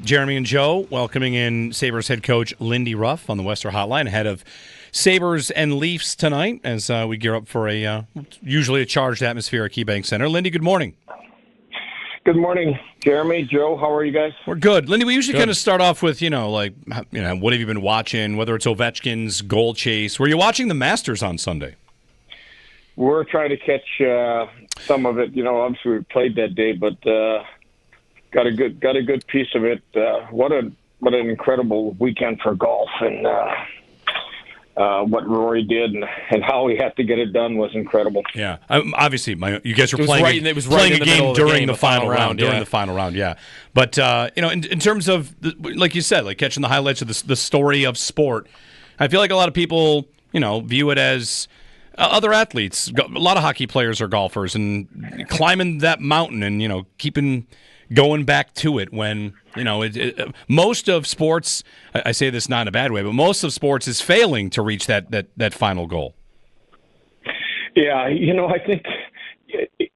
Jeremy and Joe welcoming in Sabres head coach Lindy Ruff on the Western Hotline ahead of Sabres and Leafs tonight as we gear up for usually a charged atmosphere at KeyBank Center. Lindy, good morning. Good morning, Jeremy, Joe. How are you guys? We're good. Lindy, we usually kind of start off with, what have you been watching, whether it's Ovechkin's goal chase. Were you watching the Masters on Sunday? We're trying to catch some of it. Obviously we played that day, but got a good piece of it. What an incredible weekend for golf, and what Rory did and how he had to get it done was incredible. Yeah, obviously, you guys were playing a game during the final round. During the final round, yeah. But in terms of like you said, like catching the highlights of the story of sport, I feel like a lot of people view it as other athletes. A lot of hockey players are golfers and climbing that mountain and keeping going back to it when most of sports, I say this not in a bad way, but most of sports is failing to reach that final goal. Yeah, I think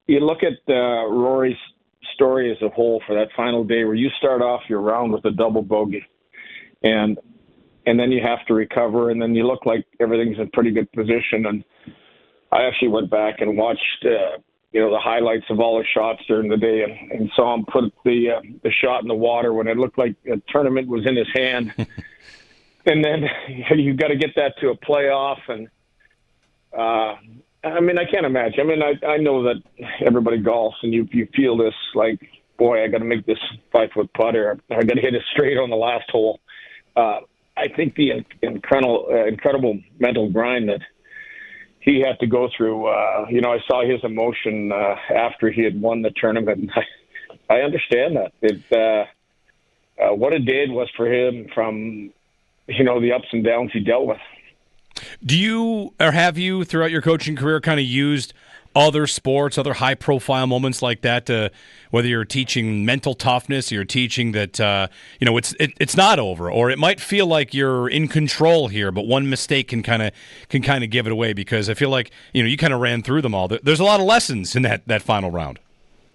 you look at Rory's story as a whole for that final day where you start off your round with a double bogey and then you have to recover, and then you look like everything's in pretty good position. And I actually went back and watched the highlights of all the shots during the day and saw him put the shot in the water when it looked like a tournament was in his hand. And then you've got to get that to a playoff. And, I can't imagine. I know that everybody golfs and you feel this like, boy, I got to make this 5-foot putter. I got to hit it straight on the last hole. I think the incredible mental grind that he had to go through. I saw his emotion after he had won the tournament. I understand that. What a day it was for him from, the ups and downs he dealt with. Do you or have you throughout your coaching career kind of used other sports, other high-profile moments like that to, whether you're teaching mental toughness, or you're teaching that it's not over, or it might feel like you're in control here, but one mistake can kind of give it away? Because I feel like you kind of ran through them all. There's a lot of lessons in that final round.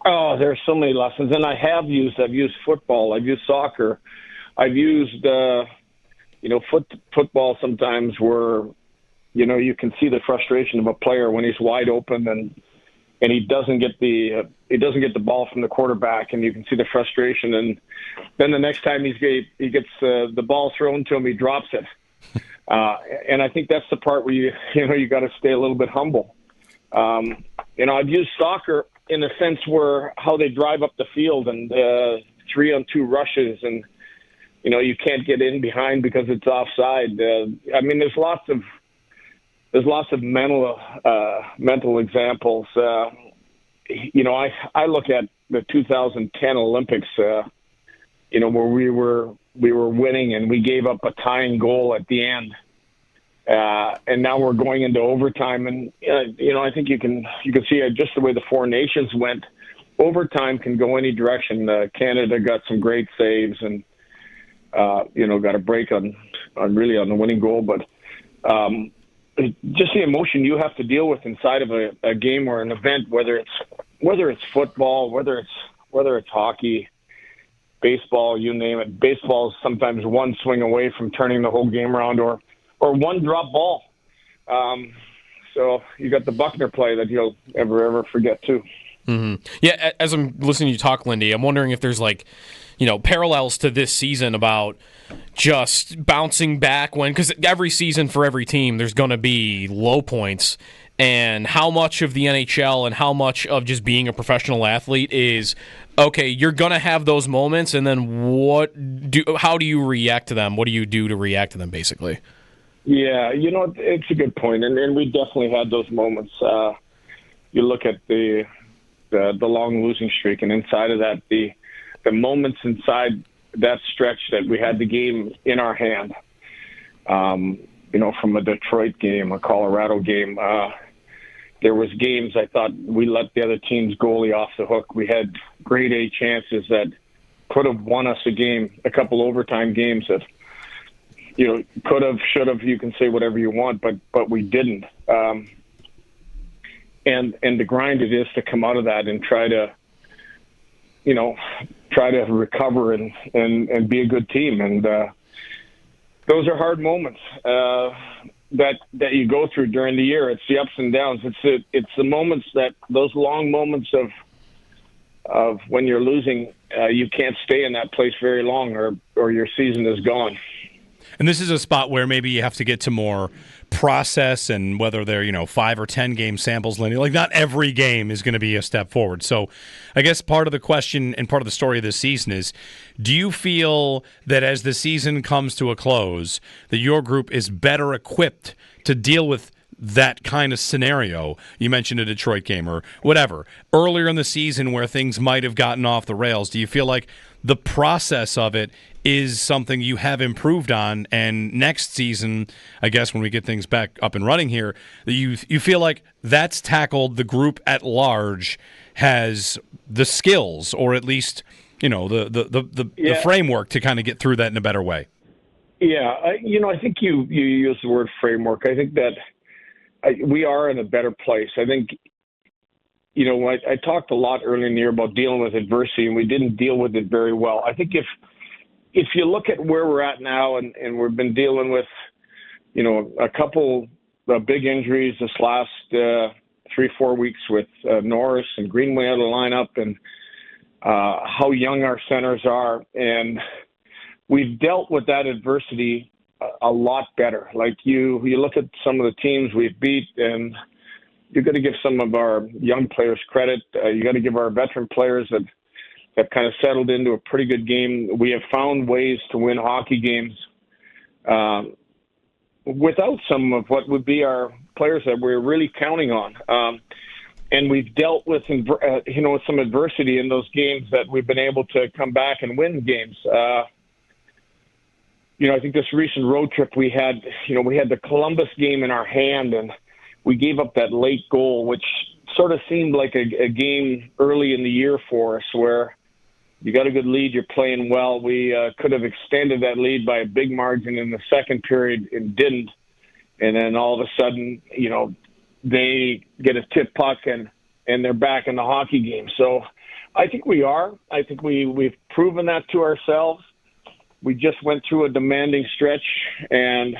Oh, there's so many lessons, and I've used football, I've used soccer, I've used football sometimes where you can see the frustration of a player when he's wide open and he doesn't get the ball from the quarterback, and you can see the frustration. And then the next time he gets the ball thrown to him, he drops it. And I think that's the part where you got to stay a little bit humble. I've used soccer in the sense where how they drive up the field and 3-on-2 rushes, and you can't get in behind because it's offside. There's lots of mental examples. I look at the 2010 Olympics, where we were winning and we gave up a tying goal at the end, and now we're going into overtime. And I think you can see just the way the four nations went. Overtime can go any direction. Canada got some great saves and got a break on the winning goal, but. Just the emotion you have to deal with inside of a game or an event, whether it's football, whether it's hockey, baseball, you name it. Baseball is sometimes one swing away from turning the whole game around, or one drop ball. So you got the Buckner play that you'll ever forget too. Mm-hmm. Yeah, as I'm listening to you talk, Lindy, I'm wondering if there's parallels to this season about just bouncing back because every season for every team there's going to be low points, and how much of the NHL and how much of just being a professional athlete is, okay, you're going to have those moments, and then how do you react to them? What do you do to react to them, basically? Yeah, it's a good point, and we definitely had those moments. You look at the long losing streak, and inside of that, the moments inside that stretch that we had the game in our hand, from a Detroit game, a Colorado game, there was games I thought we let the other team's goalie off the hook. We had grade A chances that could have won us a game, a couple overtime games that, could have, should have, you can say whatever you want, but we didn't. And the grind it is to come out of that and try to, try to recover and be a good team. And those are hard moments that you go through during the year. It's the ups and downs. It's the moments those long moments of when you're losing. You can't stay in that place very long, or your season is gone. And this is a spot where maybe you have to get to more process, and whether they're 5 or 10 game samples, Lindy. Like, not every game is going to be a step forward. So I guess part of the question and part of the story of this season is, do you feel that as the season comes to a close, that your group is better equipped to deal with that kind of scenario? You mentioned a Detroit game or whatever earlier in the season where things might have gotten off the rails. Do you feel like the process of it is something you have improved on, and next season, I guess when we get things back up and running here, that you feel like that's tackled, the group at large has the skills, or at least the framework to kind of get through that in a better way? Yeah, I think you use the word framework. I think that we are in a better place. I think, I talked a lot earlier in the year about dealing with adversity, and we didn't deal with it very well. I think if you look at where we're at now, and we've been dealing with, a couple of big injuries this last 3-4 weeks with Norris and Greenway out of the lineup, and how young our centers are, and we've dealt with that adversity a lot better. Like you look at some of the teams we've beat, and you've got to give some of our young players credit. You got to give our veteran players that have kind of settled into a pretty good game. We have found ways to win hockey games without some of what would be our players that we're really counting on. And we've dealt with some adversity in those games that we've been able to come back and win games. I think this recent road trip we had the Columbus game in our hand, and we gave up that late goal, which sort of seemed like a game early in the year for us where you got a good lead, you're playing well. We could have extended that lead by a big margin in the second period and didn't. And then all of a sudden, they get a tip puck and they're back in the hockey game. So I think we are. I think we've proven that to ourselves. We just went through a demanding stretch, and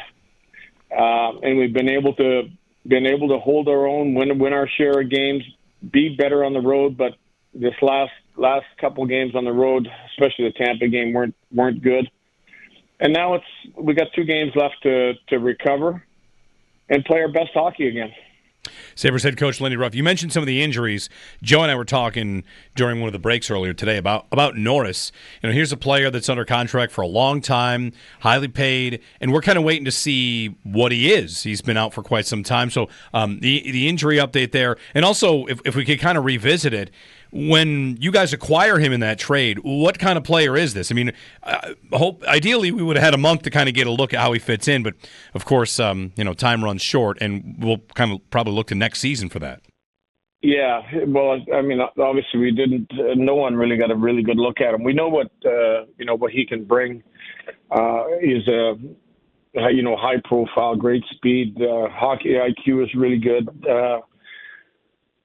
we've been able to hold our own, win our share of games, be better on the road. But this last couple of games on the road, especially the Tampa game, weren't good. And now we got 2 games left to recover and play our best hockey again. Sabres head coach Lindy Ruff, you mentioned some of the injuries. Joe and I were talking during one of the breaks earlier today about Norris. Here's a player that's under contract for a long time, highly paid, and we're kind of waiting to see what he is. He's been out for quite some time. So the injury update there, and also if we could kind of revisit it, when you guys acquire him in that trade, what kind of player is this? I mean, ideally we would have had a month to kind of get a look at how he fits in, but of course, time runs short, and we'll kind of probably look to next season for that. Yeah, well, I mean, obviously we didn't. No one really got a really good look at him. We know what he can bring. He's a high profile, great speed. Hockey IQ is really good.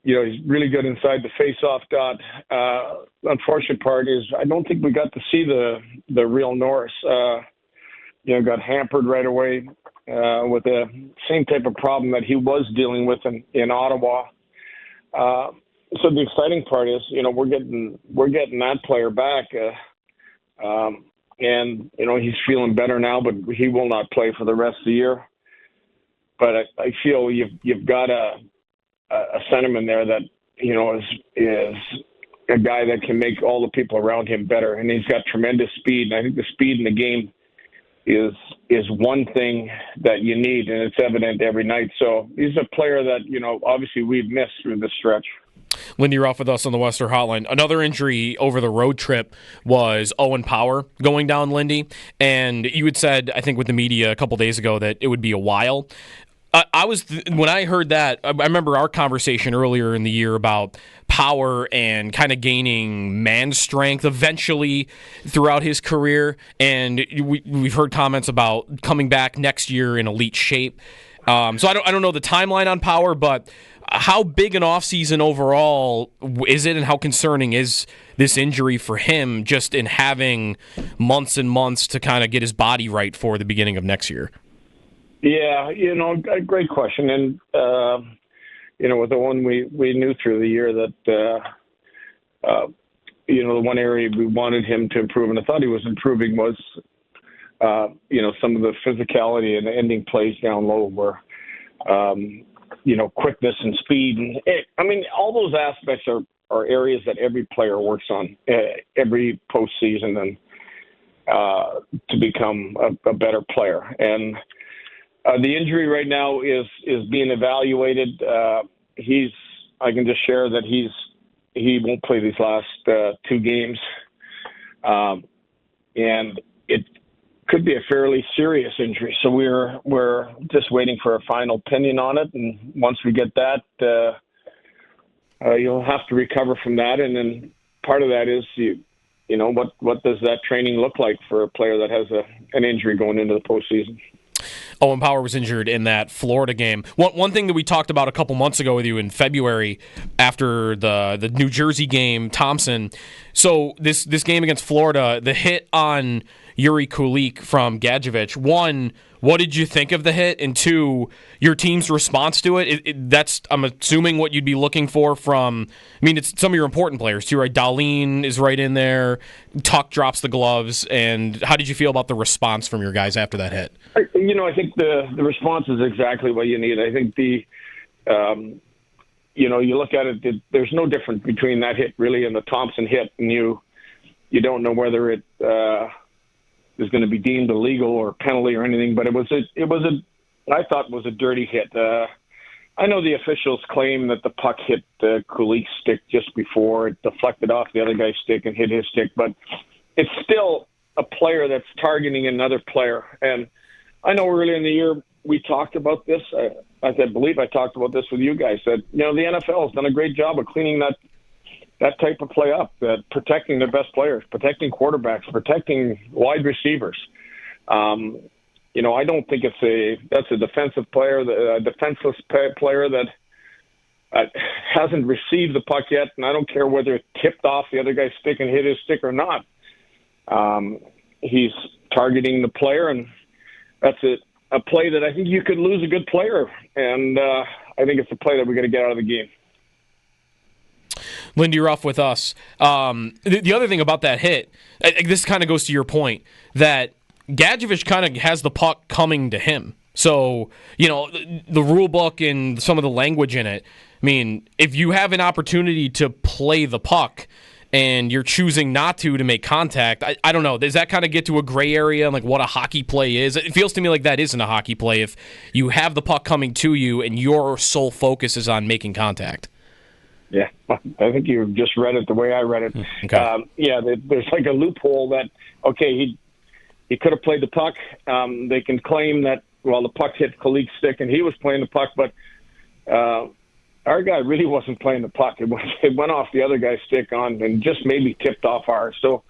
He's really good inside the face-off dot. Unfortunate part is I don't think we got to see the real Norris. Got hampered right away with the same type of problem that he was dealing with in Ottawa. So the exciting part is, we're getting that player back, and he's feeling better now, but he will not play for the rest of the year. But I feel you've got a sentiment there that is a guy that can make all the people around him better, and he's got tremendous speed. And I think the speed in the game is one thing that you need, and it's evident every night. So he's a player that obviously we've missed through this stretch. Lindy Ruff with us on the Western Hotline. Another injury over the road trip was Owen Power going down, Lindy, and you had said, I think with the media a couple days ago, that it would be a while. When I heard that, I remember our conversation earlier in the year about Power and kind of gaining man strength eventually throughout his career, and we've heard comments about coming back next year in elite shape. So I don't know the timeline on Power, but how big an offseason overall is it, and how concerning is this injury for him, just in having months and months to kind of get his body right for the beginning of next year? Yeah, a great question. And, with the one we knew through the year that, the one area we wanted him to improve, and I thought he was improving, was, some of the physicality and ending plays down low where, quickness and speed. And all those aspects are areas that every player works on every postseason and to become a better player. And the injury right now is being evaluated. I can just share that he won't play these last 2 games. And it could be a fairly serious injury. So we're just waiting for a final opinion on it. And once we get that, you'll have to recover from that. And then part of that is, what does that training look like for a player that has an injury going into the postseason? Owen Power was injured in that Florida game. One thing that we talked about a couple months ago with you in February after the New Jersey game, Thompson. So this game against Florida, the hit on Yuri Kulik from Gadjevich. 1, what did you think of the hit? And 2, your team's response to it. That's, I'm assuming, what you'd be looking for from, it's some of your important players too, right? Darlene is right in there. Tuck drops the gloves. And how did you feel about the response from your guys after that hit? I think the response is exactly what you need. I think you look at it, there's no difference between that hit really and the Thompson hit, and you don't know whether it is going to be deemed illegal or penalty or anything, but I thought it was a dirty hit. I know the officials claim that the puck hit Kulik's stick just before it deflected off the other guy's stick and hit his stick, but it's still a player that's targeting another player. And I know earlier in the year we talked about this. I believe I talked about this with you guys, that the NFL has done a great job of cleaning that type of play up, protecting their best players, protecting quarterbacks, protecting wide receivers. I don't think that's a defensive player, a defenseless player that hasn't received the puck yet, and I don't care whether it tipped off the other guy's stick and hit his stick or not. He's targeting the player, and that's a play that I think you could lose a good player, and I think it's a play that we're going to get out of the game. Lindy Ruff with us. The other thing about that hit, this kind of goes to your point, that Gadjevich kind of has the puck coming to him. So, the rule book and some of the language in it, if you have an opportunity to play the puck and you're choosing not to make contact, I don't know. Does that kind of get to a gray area and what a hockey play is? It feels to me like that isn't a hockey play if you have the puck coming to you and your sole focus is on making contact. Yeah, I think you just read it the way I read it. Okay. There's like a loophole that, he could have played the puck. They can claim that, the puck hit Kulik's stick and he was playing the puck, but our guy really wasn't playing the puck. It went off the other guy's stick and just maybe tipped off ours. So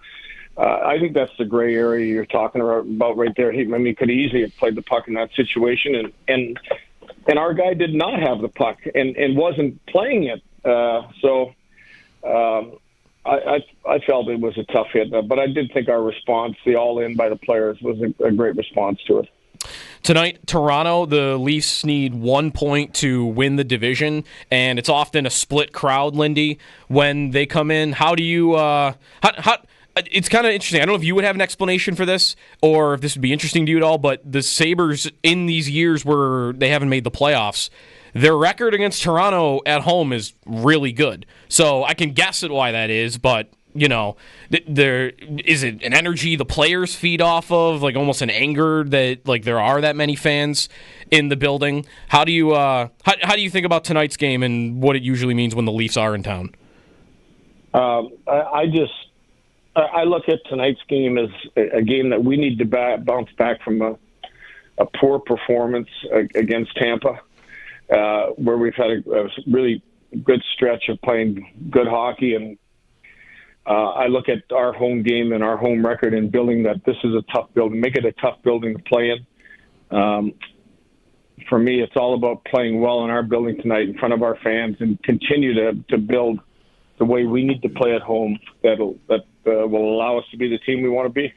I think that's the gray area you're talking about right there. He could easily have played the puck in that situation, and our guy did not have the puck and wasn't playing it. I felt it was a tough hit, but I did think our response, the all-in by the players, was a great response to it. Tonight, Toronto, the Leafs need 1 point to win the division, and it's often a split crowd, Lindy, when they come in. How do you it's kind of interesting. I don't know if you would have an explanation for this or if this would be interesting to you at all, but the Sabres in these years where they haven't made the playoffs, their record against Toronto at home is really good. So I can guess at why that is, but there is it an energy the players feed off of, almost an anger that there are that many fans in the building. How do you how do you think about tonight's game and what it usually means when the Leafs are in town? I look at tonight's game as a game that we need to bounce back from a poor performance against Tampa, where we've had a really good stretch of playing good hockey. And I look at our home game and our home record and building that this is a tough building, make it a tough building to play in. for me, it's all about playing well in our building tonight in front of our fans and continue to build the way we need to play at home that will allow us to be the team we want to be.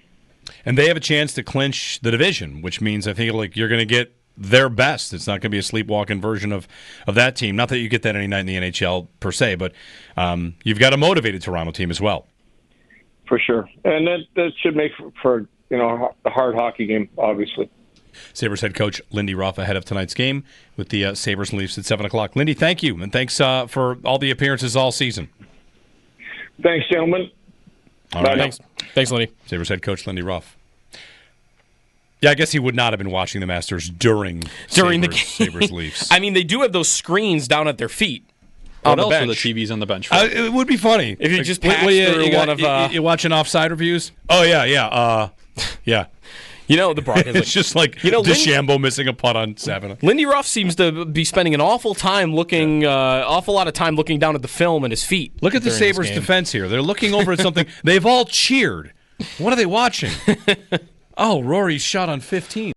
And they have a chance to clinch the division, which means I think like you're going to get their best. It's not going to be a sleepwalking version of that team. Not that you get that any night in the NHL per se, but you've got a motivated Toronto team as well. For sure. And that should make for a hard hockey game, obviously. Sabres head coach Lindy Ruff ahead of tonight's game with the Sabres and Leafs at 7 o'clock. Lindy, thank you, and thanks for all the appearances all season. Thanks, gentlemen. All right. Thanks, Lindy. Sabres head coach Lindy Ruff. Yeah, I guess he would not have been watching the Masters during the game. Sabres Leafs. I mean, they do have those screens down at their feet. What else are the TVs on the bench for? It would be funny. If you just pass through one of... You watching offside reviews? Oh, yeah. Yeah. The Broncos. It's just like DeChambeau missing a putt on 7. Lindy Ruff seems to be spending an awful lot of time looking down at the film and his feet. Look at the Sabres defense here. They're looking over at something. They've all cheered. What are they watching? Oh, Rory's shot on 15.